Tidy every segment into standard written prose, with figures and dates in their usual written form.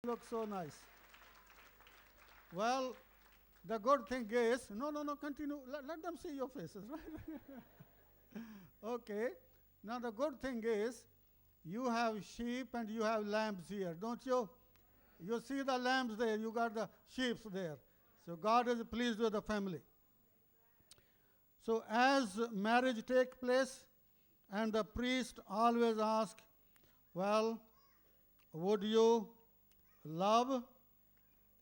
Looks so nice. Well, the good thing is, no, continue. Let them see your faces, right? Okay. Now, the good thing is, you have sheep and you have lambs here, don't you? You see the lambs there, you got the sheep there. So, God is pleased with the family. So, as marriage takes place, and the priest always asks, well, would you love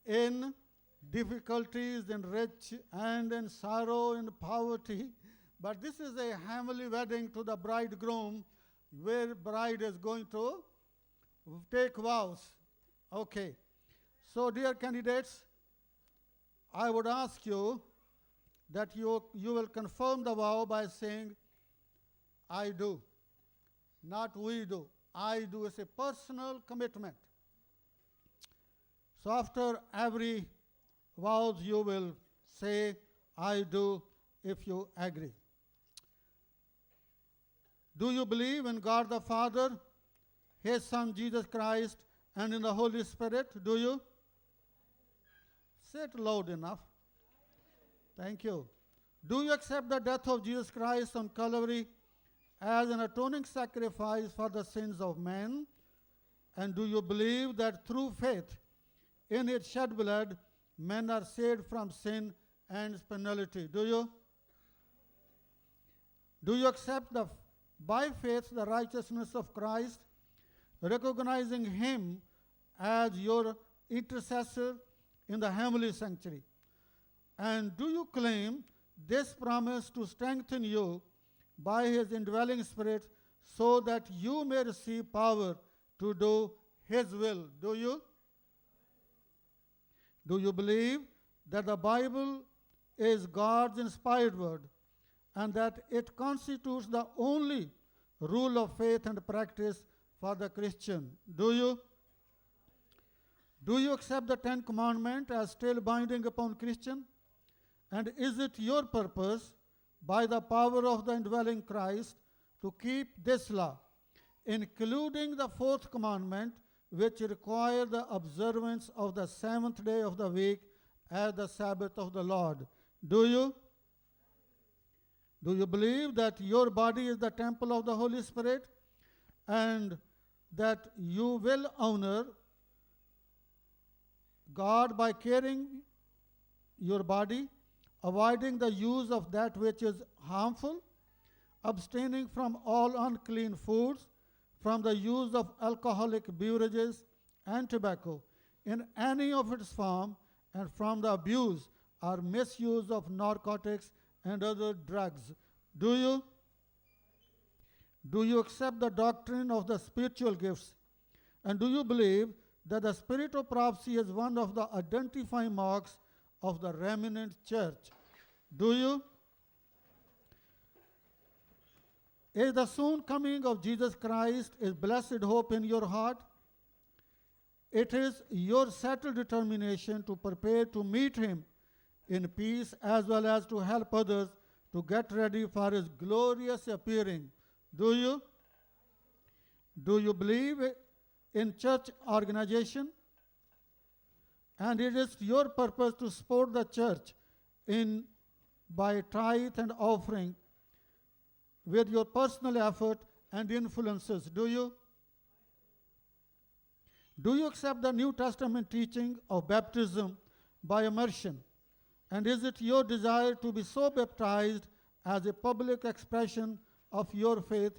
in difficulties, in rich and in sorrow, in poverty? But this is a heavenly wedding to the bridegroom where bride is going to take vows. Okay. So, dear candidates, I would ask you that you will confirm the vow by saying, I do. Not we do. I do is a personal commitment. So after every vows you will say, I do, if you agree. Do you believe in God the Father, His Son Jesus Christ, and in the Holy Spirit? Do you? Say it loud enough. Thank you. Do you accept the death of Jesus Christ on Calvary as an atoning sacrifice for the sins of men? And do you believe that through faith in His shed blood, men are saved from sin and its penalty? Do you? Do you accept by faith the righteousness of Christ, recognizing Him as your intercessor in the heavenly sanctuary? And do you claim this promise to strengthen you by His indwelling Spirit so that you may receive power to do His will? Do you? Do you believe that the Bible is God's inspired word and that it constitutes the only rule of faith and practice for the Christian? Do you? Do you accept the Ten Commandments as still binding upon Christian? And is it your purpose, by the power of the indwelling Christ, to keep this law, including the fourth commandment, which require the observance of the seventh day of the week as the Sabbath of the Lord? Do you? Do you believe that your body is the temple of the Holy Spirit and that you will honor God by caring your body, avoiding the use of that which is harmful, abstaining from all unclean foods, from the use of alcoholic beverages and tobacco in any of its form, and from the abuse or misuse of narcotics and other drugs? Do you? Do you accept the doctrine of the spiritual gifts? And do you believe that the spirit of prophecy is one of the identifying marks of the remnant church? Do you? Is the soon coming of Jesus Christ a blessed hope in your heart? It is your settled determination to prepare to meet Him in peace as well as to help others to get ready for His glorious appearing. Do you? Do you believe in church organization? And it is your purpose to support the church by tithe and offering with your personal effort and influences. Do you? Do you accept the New Testament teaching of baptism by immersion? And is it your desire to be so baptized as a public expression of your faith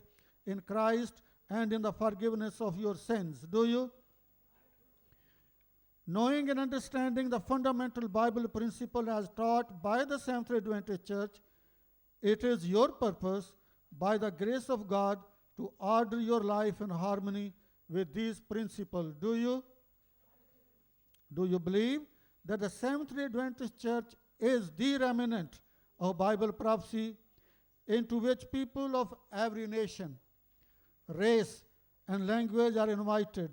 in Christ and in the forgiveness of your sins? Do you? Knowing and understanding the fundamental Bible principle as taught by the Seventh-day Adventist Church, it is your purpose, by the grace of God, to order your life in harmony with these principles. Do you? Do you believe that the Seventh-day Adventist Church is the remnant of Bible prophecy into which people of every nation, race, and language are invited?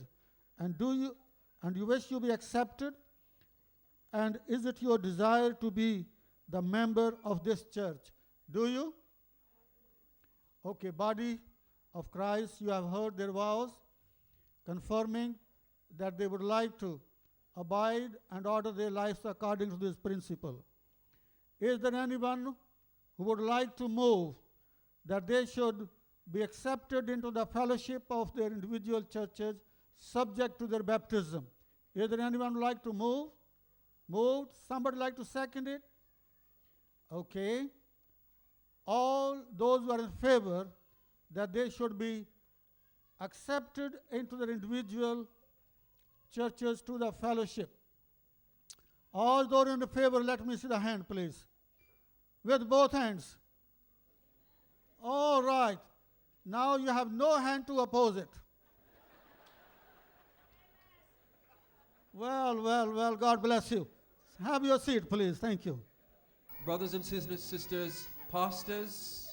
And you wish to be accepted? And is it your desire to be the member of this church? Do you? Okay, body of Christ, you have heard their vows, confirming that they would like to abide and order their lives according to this principle. Is there anyone who would like to move that they should be accepted into the fellowship of their individual churches subject to their baptism? Is there anyone who would like to move? Moved. Somebody like to second it? Okay. All those who are in favor that they should be accepted into their individual churches to the fellowship. All those in favor, let me see the hand, please. With both hands. All right. Now you have no hand to oppose it. Well, God bless you. Have your seat, please. Thank you. Brothers and sisters, pastors,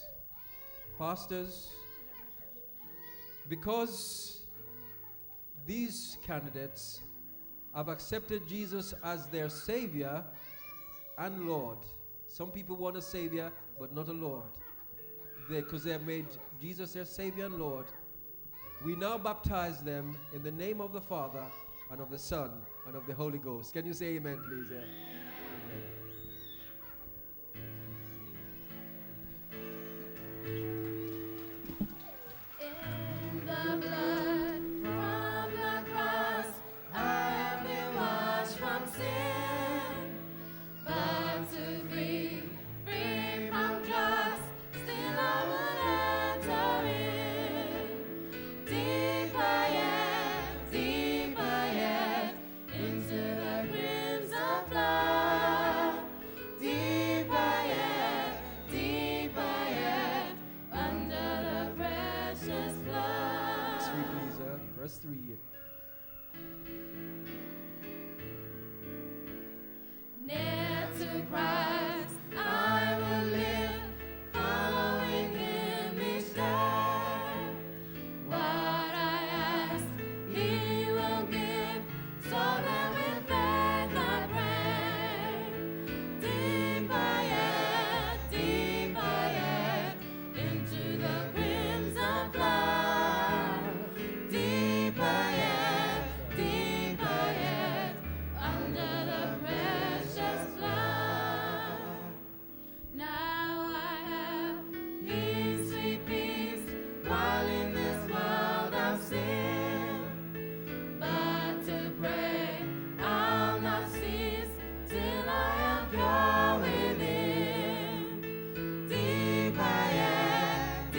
because these candidates have accepted Jesus as their Savior and Lord. Some people want a Savior, but not a Lord. Because they have made Jesus their Savior and Lord. We now baptize them in the name of the Father and of the Son and of the Holy Ghost. Can you say amen, please? Yeah. Verse 3. Near to Christ I will live, following Him each day. What I ask He will give, so that with faith I pray. Deeper yet, into the crimson flood. Deeper yet, under the precious blood. Now I have peace, sweet peace, while in this world of sin. But to pray I'll not cease till I am pure within. Deeper yet,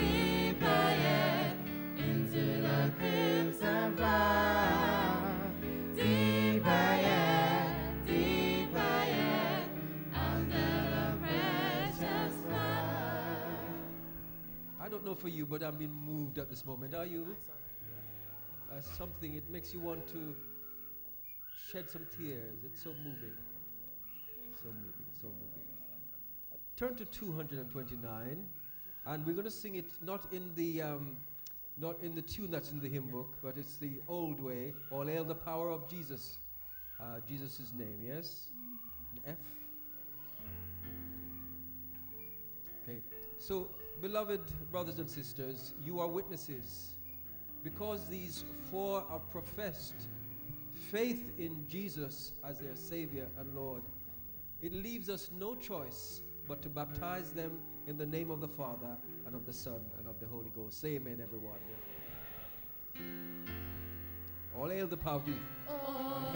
into the crimson flood. Deeper yet, under the precious blood. I don't know for you, but I'm being moved at this moment. Are you? Something, it makes you want to shed some tears. It's so moving. So moving. Turn to 229, and we're going to sing it not in the tune that's in the hymn book, but it's the old way. All hail the power of Jesus. Jesus' name, yes? An F. Okay. So, beloved brothers and sisters, you are witnesses. Because these four have professed faith in Jesus as their Savior and Lord, it leaves us no choice but to baptize them in the name of the Father and of the Son and of the Holy Ghost. Say amen, everyone. Yeah. All hail the power of Jesus. Oh,